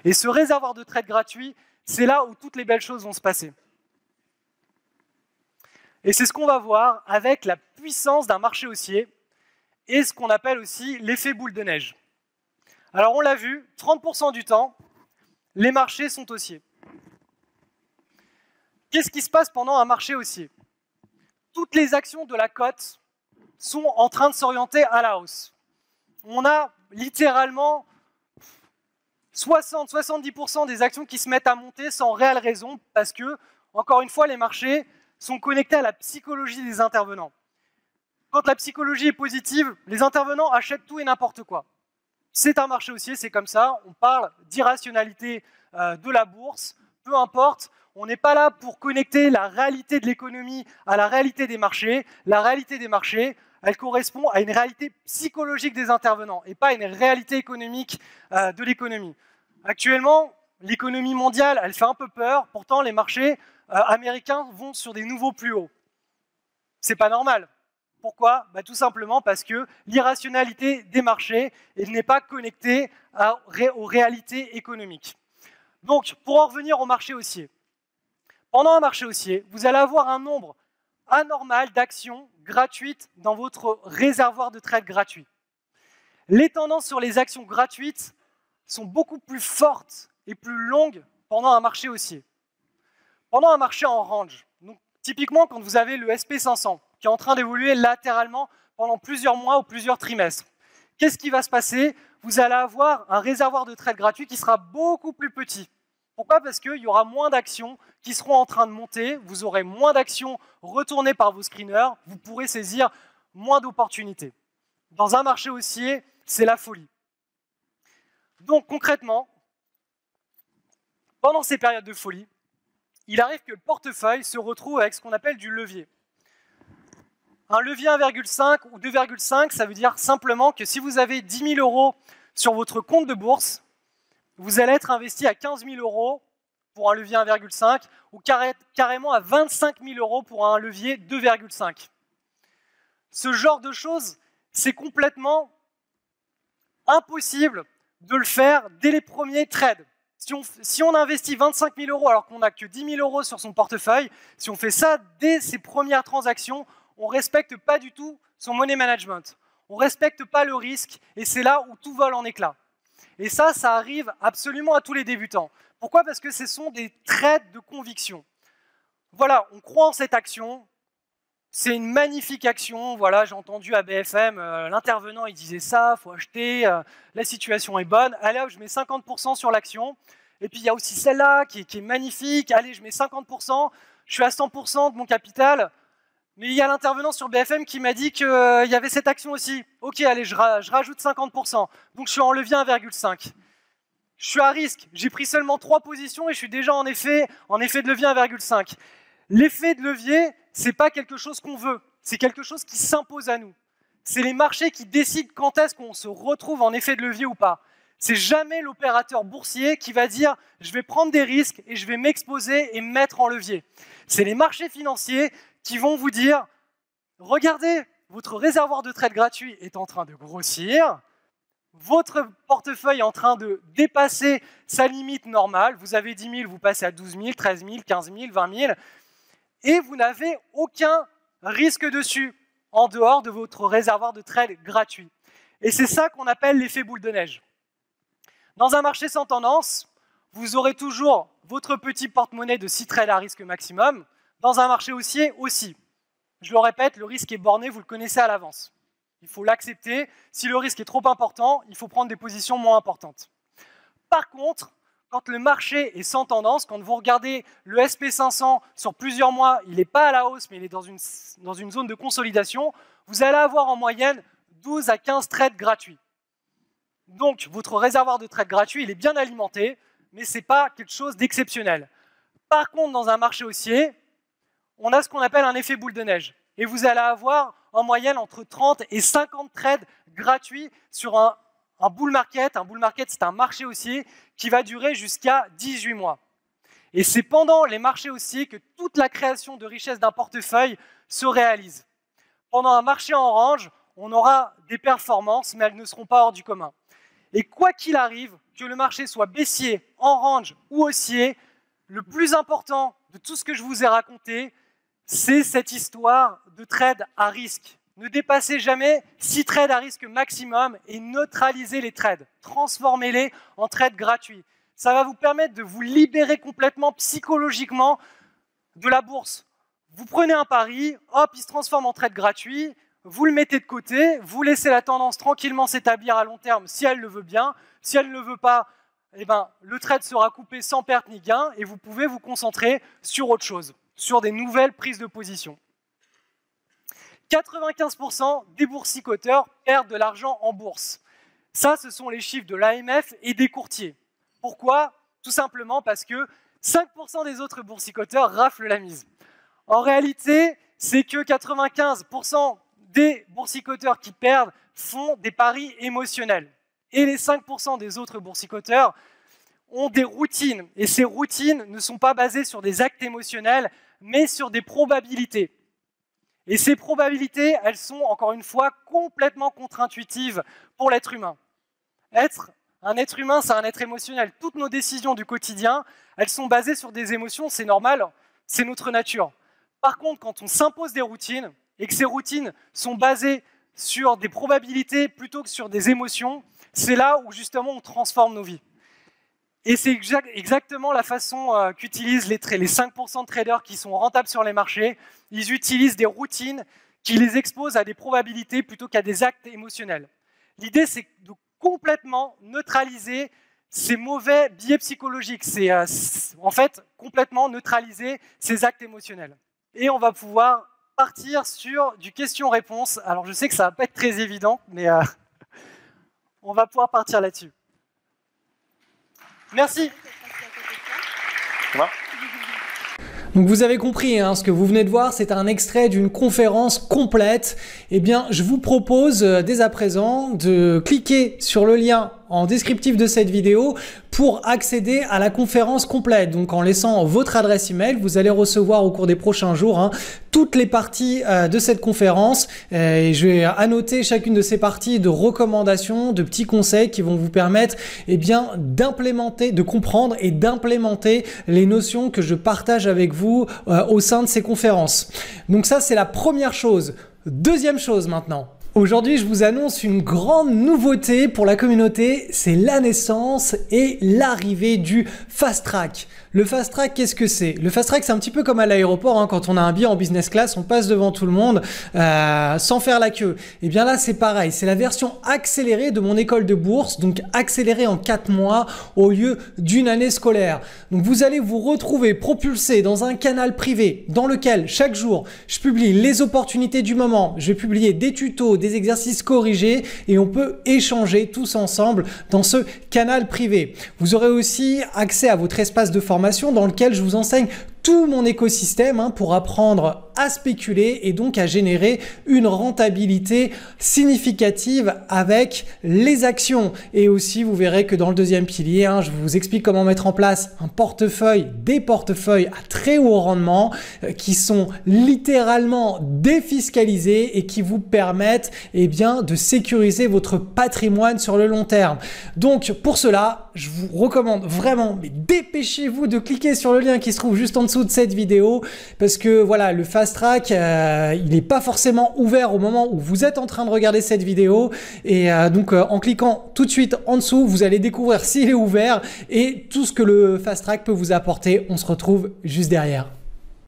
Et ce réservoir de trade gratuit, c'est là où toutes les belles choses vont se passer. Et c'est ce qu'on va voir avec la puissance d'un marché haussier et ce qu'on appelle aussi l'effet boule de neige. Alors on l'a vu, 30% du temps, les marchés sont haussiers. Qu'est-ce qui se passe pendant un marché haussier? Toutes les actions de la cote sont en train de s'orienter à la hausse. On a littéralement 60-70% des actions qui se mettent à monter sans réelle raison parce que, encore une fois, les marchés sont connectés à la psychologie des intervenants. Quand la psychologie est positive, les intervenants achètent tout et n'importe quoi. C'est un marché haussier, c'est comme ça. On parle d'irrationalité de la bourse, peu importe. On n'est pas là pour connecter la réalité de l'économie à la réalité des marchés. La réalité des marchés, elle correspond à une réalité psychologique des intervenants et pas à une réalité économique de l'économie. Actuellement, l'économie mondiale, elle fait un peu peur. Pourtant, les marchés américains vont sur des nouveaux plus hauts. C'est pas normal. Pourquoi? Tout simplement parce que l'irrationalité des marchés n'est pas connectée aux réalités économiques. Donc, pour en revenir au marché haussier, pendant un marché haussier, vous allez avoir un nombre anormal d'actions gratuites dans votre réservoir de trade gratuit. Les tendances sur les actions gratuites sont beaucoup plus fortes et plus longues pendant un marché haussier. Pendant un marché en range, donc, typiquement quand vous avez le SP500 qui est en train d'évoluer latéralement pendant plusieurs mois ou plusieurs trimestres, qu'est-ce qui va se passer? Vous allez avoir un réservoir de trade gratuit qui sera beaucoup plus petit. Pourquoi? Parce qu'il y aura moins d'actions qui seront en train de monter, vous aurez moins d'actions retournées par vos screeners, vous pourrez saisir moins d'opportunités. Dans un marché haussier, c'est la folie. Donc concrètement, pendant ces périodes de folie, il arrive que le portefeuille se retrouve avec ce qu'on appelle du levier. Un levier 1,5 ou 2,5, ça veut dire simplement que si vous avez 10 000 € sur votre compte de bourse, vous allez être investi à 15 000 € pour un levier 1,5 ou carrément à 25 000 € pour un levier 2,5. Ce genre de choses, c'est complètement impossible de le faire dès les premiers trades. Si on investit 25 000 € alors qu'on n'a que 10 000 € sur son portefeuille, si on fait ça dès ses premières transactions, on ne respecte pas du tout son money management. On ne respecte pas le risque et c'est là où tout vole en éclats. Et ça arrive absolument à tous les débutants. Pourquoi? Parce que ce sont des trades de conviction. Voilà, on croit en cette action, c'est une magnifique action, voilà, j'ai entendu à BFM, l'intervenant il disait ça, il faut acheter, la situation est bonne, allez hop, je mets 50% sur l'action, et puis il y a aussi celle-là qui est magnifique, allez, je mets 50%, je suis à 100% de mon capital, mais il y a l'intervenant sur BFM qui m'a dit qu'il y avait cette action aussi. Ok, allez, je rajoute 50%. Donc je suis en levier 1,5. Je suis à risque. J'ai pris seulement 3 positions et je suis déjà en effet de levier 1,5. L'effet de levier, ce n'est pas quelque chose qu'on veut. C'est quelque chose qui s'impose à nous. C'est les marchés qui décident quand est-ce qu'on se retrouve en effet de levier ou pas. C'est jamais l'opérateur boursier qui va dire « je vais prendre des risques et je vais m'exposer et me mettre en levier ». C'est les marchés financiers qui vont vous dire « Regardez, votre réservoir de trade gratuit est en train de grossir, votre portefeuille est en train de dépasser sa limite normale, vous avez 10 000, vous passez à 12 000, 13 000, 15 000, 20 000, et vous n'avez aucun risque dessus en dehors de votre réservoir de trade gratuit. » Et c'est ça qu'on appelle l'effet boule de neige. Dans un marché sans tendance, vous aurez toujours votre petit porte-monnaie de 6 trades à risque maximum. Dans un marché haussier aussi. Je le répète, le risque est borné, vous le connaissez à l'avance. Il faut l'accepter. Si le risque est trop important, il faut prendre des positions moins importantes. Par contre, quand le marché est sans tendance, quand vous regardez le SP500 sur plusieurs mois, il n'est pas à la hausse, mais il est dans une zone de consolidation, vous allez avoir en moyenne 12 à 15 trades gratuits. Donc, votre réservoir de trades gratuit, il est bien alimenté, mais ce n'est pas quelque chose d'exceptionnel. Par contre, dans un marché haussier, on a ce qu'on appelle un effet boule de neige. Et vous allez avoir en moyenne entre 30 et 50 trades gratuits sur un bull market. Un bull market, c'est un marché haussier qui va durer jusqu'à 18 mois. Et c'est pendant les marchés haussiers que toute la création de richesse d'un portefeuille se réalise. Pendant un marché en range, on aura des performances, mais elles ne seront pas hors du commun. Et quoi qu'il arrive, que le marché soit baissier, en range ou haussier, le plus important de tout ce que je vous ai raconté, c'est cette histoire de trade à risque. Ne dépassez jamais 6 trades à risque maximum et neutralisez les trades. Transformez-les en trades gratuits. Ça va vous permettre de vous libérer complètement psychologiquement de la bourse. Vous prenez un pari, hop, il se transforme en trade gratuit, vous le mettez de côté, vous laissez la tendance tranquillement s'établir à long terme si elle le veut bien. Si elle ne le veut pas, eh ben, le trade sera coupé sans perte ni gain et vous pouvez vous concentrer sur autre chose, sur des nouvelles prises de position. 95% des boursicoteurs perdent de l'argent en bourse. Ça, ce sont les chiffres de l'AMF et des courtiers. Pourquoi? Tout simplement parce que 5% des autres boursicoteurs raflent la mise. En réalité, c'est que 95% des boursicoteurs qui perdent font des paris émotionnels. Et les 5% des autres boursicoteurs ont des routines. Et ces routines ne sont pas basées sur des actes émotionnels, mais sur des probabilités. Et ces probabilités, elles sont, encore une fois, complètement contre-intuitives pour l'être humain. Un être humain, c'est un être émotionnel. Toutes nos décisions du quotidien, elles sont basées sur des émotions, c'est normal, c'est notre nature. Par contre, quand on s'impose des routines, et que ces routines sont basées sur des probabilités plutôt que sur des émotions, c'est là où justement on transforme nos vies. Et c'est exactement la façon qu'utilisent les 5% de traders qui sont rentables sur les marchés. Ils utilisent des routines qui les exposent à des probabilités plutôt qu'à des actes émotionnels. L'idée, c'est de complètement neutraliser ces mauvais biais psychologiques. C'est en fait complètement neutraliser ces actes émotionnels. Et on va pouvoir partir sur du question-réponse. Alors je sais que ça ne va pas être très évident, mais on va pouvoir partir là-dessus. Merci. Donc vous avez compris, hein, ce que vous venez de voir, c'est un extrait d'une conférence complète. Eh bien, je vous propose dès à présent de cliquer sur le lien en descriptif de cette vidéo pour accéder à la conférence complète. Donc en laissant votre adresse email, vous allez recevoir au cours des prochains jours toutes les parties de cette conférence. Et je vais annoter chacune de ces parties de recommandations, de petits conseils qui vont vous permettre bien d'implémenter, de comprendre et d'implémenter les notions que je partage avec vous au sein de ces conférences. Donc ça, c'est la première chose. Deuxième chose maintenant. Aujourd'hui, je vous annonce une grande nouveauté pour la communauté, c'est la naissance et l'arrivée du Fast Track. Le Fast Track, qu'est-ce que c'est? Le Fast Track, c'est un petit peu comme à l'aéroport, hein, quand on a un billet en business class, on passe devant tout le monde sans faire la queue. Et bien là, c'est pareil, c'est la version accélérée de mon école de bourse, donc accélérée en 4 mois au lieu d'une année scolaire. Donc vous allez vous retrouver propulsé dans un canal privé dans lequel chaque jour, je publie les opportunités du moment, je vais publier des tutos, des exercices corrigés et on peut échanger tous ensemble dans ce canal privé. Vous aurez aussi accès à votre espace de formation dans lequel je vous enseigne tout mon écosystème pour apprendre à spéculer et donc à générer une rentabilité significative avec les actions. Et aussi, vous verrez que dans le deuxième pilier, je vous explique comment mettre en place un portefeuille, des portefeuilles à très haut rendement qui sont littéralement défiscalisés et qui vous permettent de sécuriser votre patrimoine sur le long terme. Donc pour cela, je vous recommande vraiment, mais dépêchez-vous de cliquer sur le lien qui se trouve juste en dessous de cette vidéo parce que voilà, le Fast Track, il n'est pas forcément ouvert au moment où vous êtes en train de regarder cette vidéo et donc en cliquant tout de suite en dessous, vous allez découvrir s'il est ouvert et tout ce que le Fast Track peut vous apporter. On se retrouve juste derrière.